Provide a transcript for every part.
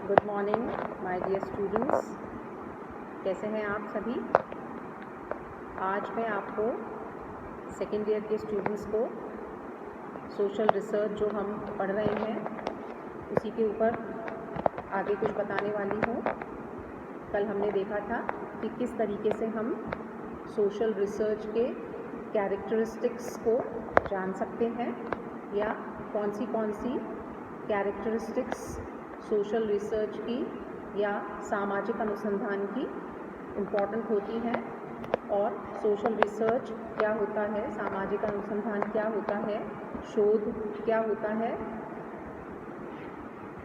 Good morning my dear students, कैसे हैं आप सभी। आज मैं आपको सेकेंड ईयर के स्टूडेंट्स को सोशल रिसर्च जो हम पढ़ रहे हैं उसी के ऊपर आगे कुछ बताने वाली हूँ। कल हमने देखा था कि किस तरीके से हम सोशल रिसर्च के कैरेक्टरिस्टिक्स को जान सकते हैं या कौन सी कैरेक्टरिस्टिक्स सोशल रिसर्च की या सामाजिक अनुसंधान की इम्पॉर्टेंट होती हैं और सोशल रिसर्च क्या होता है, सामाजिक अनुसंधान क्या होता है, शोध क्या होता है,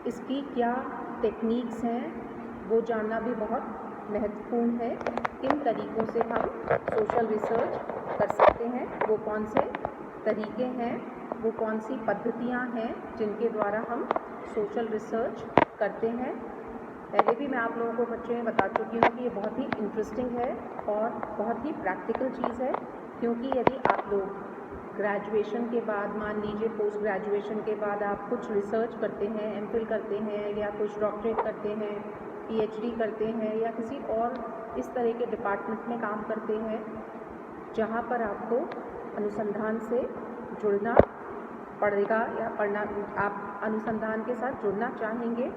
इसकी क्या टेक्निक्स हैं वो जानना भी बहुत महत्वपूर्ण है। किन तरीक़ों से हम सोशल रिसर्च कर सकते हैं, वो कौन से तरीके हैं, वो कौन सी पद्धतियाँ हैं जिनके द्वारा हम सोशल रिसर्च करते हैं। पहले भी मैं आप लोगों को बच्चों में बता चुकी हूँ कि ये बहुत ही इंटरेस्टिंग है और बहुत ही प्रैक्टिकल चीज़ है, क्योंकि यदि आप लोग ग्रेजुएशन के बाद, मान लीजिए पोस्ट ग्रेजुएशन के बाद आप कुछ रिसर्च करते हैं, एमफिल करते हैं या कुछ डॉक्टरेट करते हैं, पीएचडी करते हैं या किसी और इस तरह के डिपार्टमेंट में काम करते हैं जहाँ पर आपको अनुसंधान से जुड़ना पड़ेगा या आप अनुसंधान के साथ जुड़ना चाहेंगे,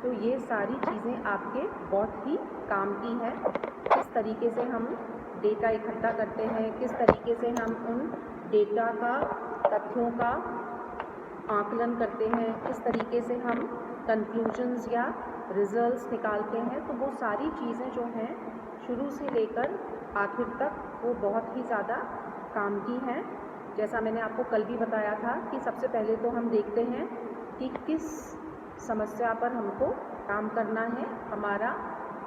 तो ये सारी चीज़ें आपके बहुत ही काम की हैं। किस तरीके से हम डेटा इकट्ठा करते हैं, किस तरीके से हम उन डेटा का, तथ्यों का आकलन करते हैं, किस तरीके से हम कंक्लूजन्स या रिजल्ट्स निकालते हैं, तो वो सारी चीज़ें जो हैं शुरू से लेकर आखिर तक वो बहुत ही ज़्यादा काम की हैं। जैसा मैंने आपको कल भी बताया था कि सबसे पहले तो हम देखते हैं कि किस समस्या पर हमको काम करना है, हमारा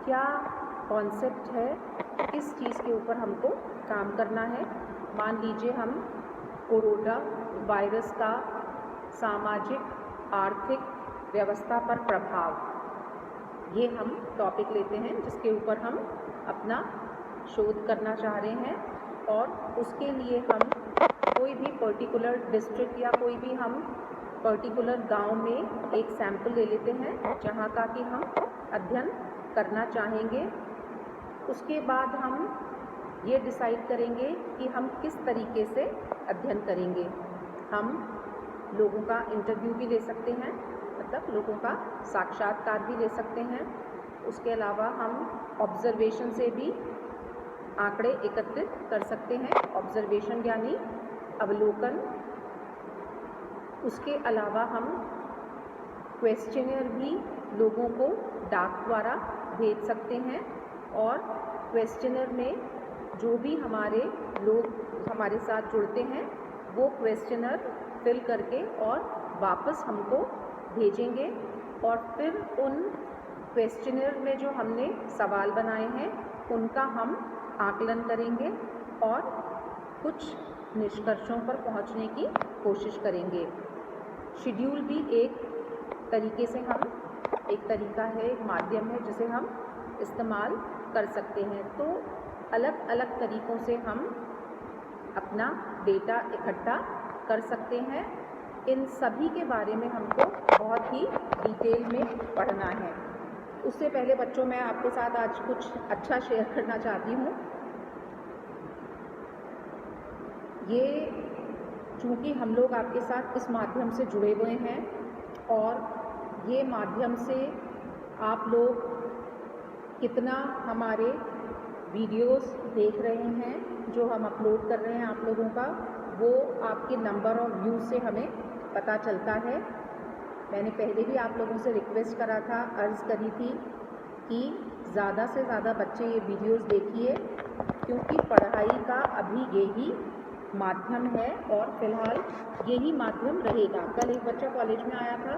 क्या कॉन्सेप्ट है, किस चीज़ के ऊपर हमको काम करना है। मान लीजिए हम कोरोना वायरस का सामाजिक आर्थिक व्यवस्था पर प्रभाव, ये हम टॉपिक लेते हैं जिसके ऊपर हम अपना शोध करना चाह रहे हैं और उसके लिए हम कोई भी पर्टिकुलर डिस्ट्रिक्ट या कोई भी हम पर्टिकुलर गांव में एक सैंपल ले लेते हैं जहां का कि हम अध्ययन करना चाहेंगे। उसके बाद हम ये डिसाइड करेंगे कि हम किस तरीके से अध्ययन करेंगे। हम लोगों का इंटरव्यू भी ले सकते हैं, मतलब लोगों का साक्षात्कार भी ले सकते हैं। उसके अलावा हम ऑब्जर्वेशन से भी आंकड़े एकत्रित कर सकते हैं, ऑब्जर्वेशन यानी अवलोकन। उसके अलावा हम क्वेश्चनर भी लोगों को डाक द्वारा भेज सकते हैं और क्वेश्चनर में जो भी हमारे लोग हमारे साथ जुड़ते हैं वो क्वेश्चनर फिल करके और वापस हमको भेजेंगे और फिर उन क्वेश्चनर में जो हमने सवाल बनाए हैं उनका हम आकलन करेंगे और कुछ निष्कर्षों पर पहुंचने की कोशिश करेंगे। शेड्यूल भी एक तरीके से हम एक तरीका है, एक माध्यम है जिसे हम इस्तेमाल कर सकते हैं। तो अलग अलग तरीक़ों से हम अपना डेटा इकट्ठा कर सकते हैं। इन सभी के बारे में हमको बहुत ही डिटेल में पढ़ना है। उससे पहले बच्चों, मैं आपके साथ आज कुछ अच्छा शेयर करना चाहती हूँ। ये चूँकि हम लोग आपके साथ इस माध्यम से जुड़े हुए हैं और ये माध्यम से आप लोग कितना हमारे वीडियोस देख रहे हैं जो हम अपलोड कर रहे हैं आप लोगों का, वो आपके नंबर ऑफ व्यूज़ से हमें पता चलता है। मैंने पहले भी आप लोगों से रिक्वेस्ट करा था, अर्ज़ करी थी कि ज़्यादा से ज़्यादा बच्चे ये वीडियोस देखिए, क्योंकि पढ़ाई का अभी यही माध्यम है और फ़िलहाल यही माध्यम रहेगा। कल एक बच्चा कॉलेज में आया था,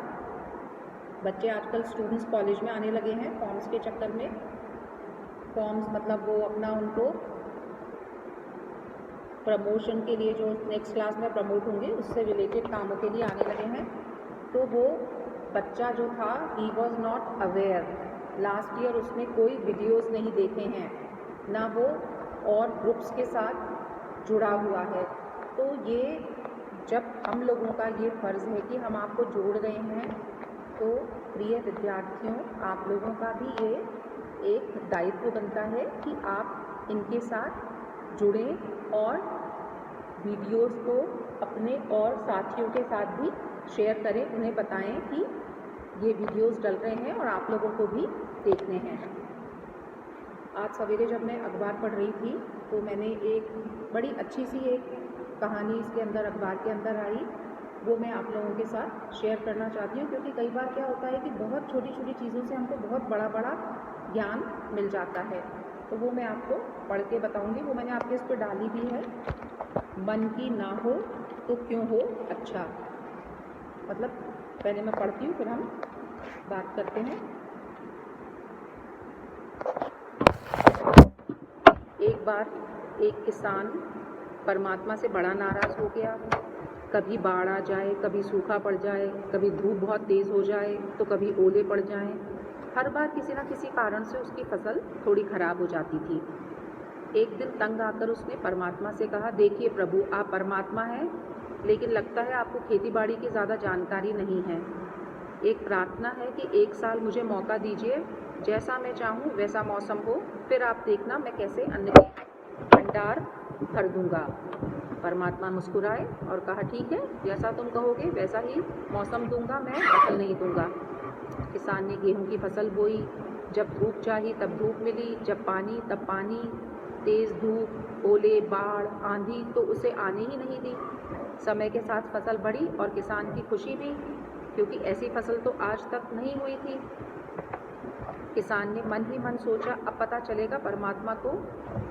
बच्चे आजकल स्टूडेंट्स कॉलेज में आने लगे हैं फॉर्म्स के चक्कर में। फॉर्म्स मतलब वो अपना उनको प्रमोशन के लिए, जो नेक्स्ट क्लास में प्रमोट होंगे उससे रिलेटेड कामों के लिए आने लगे हैं। तो वो बच्चा जो था, he was not aware, last year उसने कोई वीडियोस नहीं देखे हैं, ना वो और ग्रुप्स के साथ जुड़ा हुआ है। तो ये जब हम लोगों का ये फ़र्ज़ है कि हम आपको जोड़ रहे हैं, तो प्रिय विद्यार्थियों, आप लोगों का भी ये एक दायित्व बनता है कि आप इनके साथ जुड़ें और वीडियोस को अपने और साथियों के साथ भी शेयर करें, उन्हें बताएं कि ये वीडियोस डल रहे हैं और आप लोगों को भी देखने हैं। आज सवेरे जब मैं अखबार पढ़ रही थी तो मैंने एक बड़ी अच्छी सी एक कहानी इसके अंदर अखबार के अंदर आई, वो मैं आप लोगों के साथ शेयर करना चाहती हूँ, क्योंकि कई बार क्या होता है कि बहुत छोटी छोटी चीज़ों से हमको बहुत बड़ा बड़ा ज्ञान मिल जाता है। तो वो मैं आपको पढ़ के बताऊँगी, वो मैंने आपके इस पर डाली भी है। मन की ना हो तो क्यों हो अच्छा। मतलब पहले मैं पढ़ती हूँ फिर हम बात करते हैं। एक बार एक किसान परमात्मा से बड़ा नाराज़ हो गया। कभी बाढ़ आ जाए, कभी सूखा पड़ जाए, कभी धूप बहुत तेज़ हो जाए तो कभी ओले पड़ जाएं। हर बार किसी न किसी कारण से उसकी फसल थोड़ी ख़राब हो जाती थी। एक दिन तंग आकर उसने परमात्मा से कहा, देखिए प्रभु, आप परमात्मा हैं, लेकिन लगता है आपको खेती बाड़ी की ज़्यादा जानकारी नहीं है। एक प्रार्थना है कि एक साल मुझे मौका दीजिए, जैसा मैं चाहूँ वैसा मौसम हो, फिर आप देखना मैं कैसे अन्न के भंडार भर दूँगा। परमात्मा मुस्कुराए और कहा, ठीक है, जैसा तुम कहोगे वैसा ही मौसम दूंगा, मैं दखल नहीं दूंगा। किसान ने गेहूं की फसल बोई। जब धूप चाहिए तब धूप मिली, जब पानी तब पानी। तेज़ धूप, ओले, बाढ़, आंधी तो उसे आने ही नहीं दी। समय के साथ फसल बढ़ी और किसान की खुशी भी, क्योंकि ऐसी फसल तो आज तक नहीं हुई थी। किसान ने मन ही मन सोचा, अब पता चलेगा परमात्मा को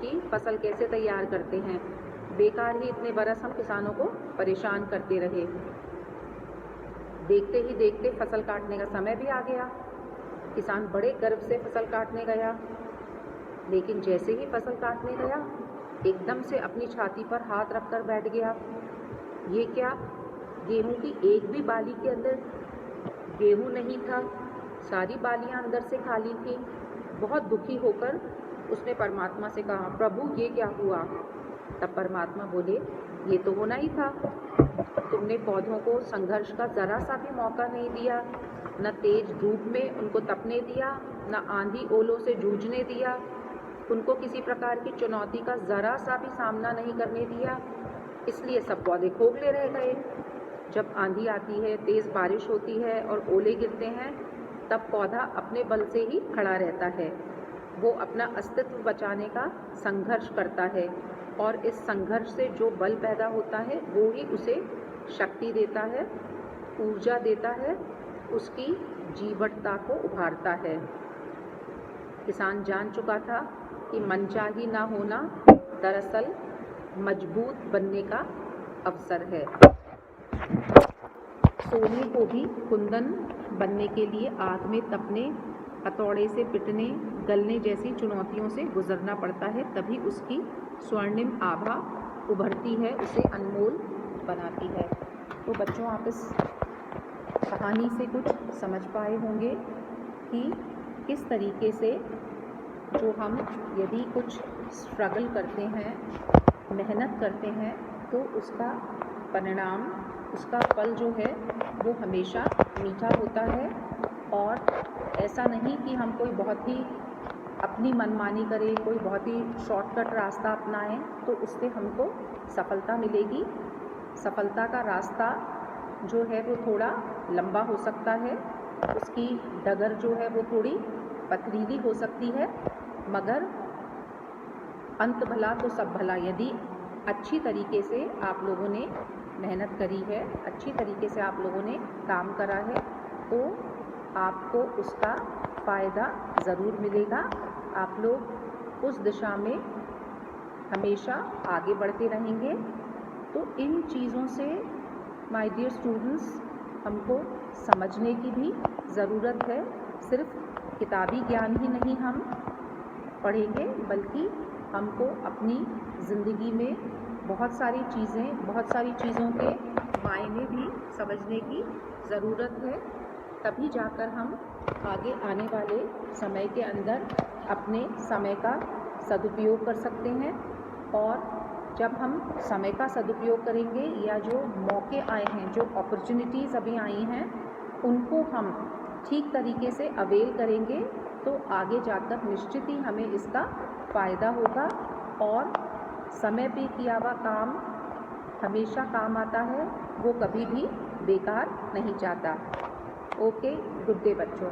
कि फसल कैसे तैयार करते हैं। बेकार ही इतने बरस हम किसानों को परेशान करते रहे। देखते ही देखते फसल काटने का समय भी आ गया। किसान बड़े गर्व से फसल काटने गया, लेकिन जैसे ही फसल काटने गया एकदम से अपनी छाती पर हाथ रखकर बैठ गया। ये क्या, गेहूं की एक भी बाली के अंदर गेहूं नहीं था, सारी बालियां अंदर से खाली थी। बहुत दुखी होकर उसने परमात्मा से कहा, प्रभु ये क्या हुआ। तब परमात्मा बोले, ये तो होना ही था, तुमने पौधों को संघर्ष का ज़रा सा भी मौका नहीं दिया, न तेज धूप में उनको तपने दिया, न आंधी ओलों से जूझने दिया, उनको किसी प्रकार की चुनौती का ज़रा सा भी सामना नहीं करने दिया, इसलिए सब पौधे खोखले रह गए। जब आंधी आती है, तेज़ बारिश होती है और ओले गिरते हैं, तब पौधा अपने बल से ही खड़ा रहता है। वो अपना अस्तित्व बचाने का संघर्ष करता है और इस संघर्ष से जो बल पैदा होता है वो ही उसे शक्ति देता है, ऊर्जा देता है, उसकी जीवटता को उभारता है। किसान जान चुका था कि मनचाही ना होना दरअसल मजबूत बनने का अवसर है। सोने को भी कुंदन बनने के लिए आग में तपने, हथौड़े से पिटने, गलने जैसी चुनौतियों से गुजरना पड़ता है, तभी उसकी स्वर्णिम आभा उभरती है, उसे अनमोल बनाती है। तो बच्चों, आप इस कहानी से कुछ समझ पाए होंगे कि किस तरीके से जो हम यदि कुछ स्ट्रगल करते हैं, मेहनत करते हैं, तो उसका परिणाम, उसका फल जो है वो हमेशा मीठा होता है। और ऐसा नहीं कि हम कोई बहुत ही अपनी मनमानी करें, कोई बहुत ही शॉर्टकट रास्ता अपनाएं तो उससे हमको सफलता मिलेगी। सफलता का रास्ता जो है वो थोड़ा लंबा हो सकता है, उसकी डगर जो है वो थोड़ी पथरीली हो सकती है, मगर अंत भला तो सब भला। यदि अच्छी तरीके से आप लोगों ने मेहनत करी है, अच्छी तरीके से आप लोगों ने काम करा है, तो आपको उसका फ़ायदा ज़रूर मिलेगा। आप लोग उस दिशा में हमेशा आगे बढ़ते रहेंगे। तो इन चीज़ों से माय डियर स्टूडेंट्स, हमको समझने की भी ज़रूरत है। सिर्फ किताबी ज्ञान ही नहीं हम पढ़ेंगे, बल्कि हमको अपनी ज़िंदगी में बहुत सारी चीज़ों के मायने भी समझने की ज़रूरत है। तभी जाकर हम आगे आने वाले समय के अंदर अपने समय का सदुपयोग कर सकते हैं। और जब हम समय का सदुपयोग करेंगे, या जो मौके आए हैं, जो अपॉर्चुनिटीज़ अभी आई हैं, उनको हम ठीक तरीके से अवेल करेंगे तो आगे जाकर निश्चित ही हमें इसका फ़ायदा होगा और समय पे किया हुआ काम हमेशा काम आता है, वो कभी भी बेकार नहीं जाता। ओके, गुड डे बच्चों।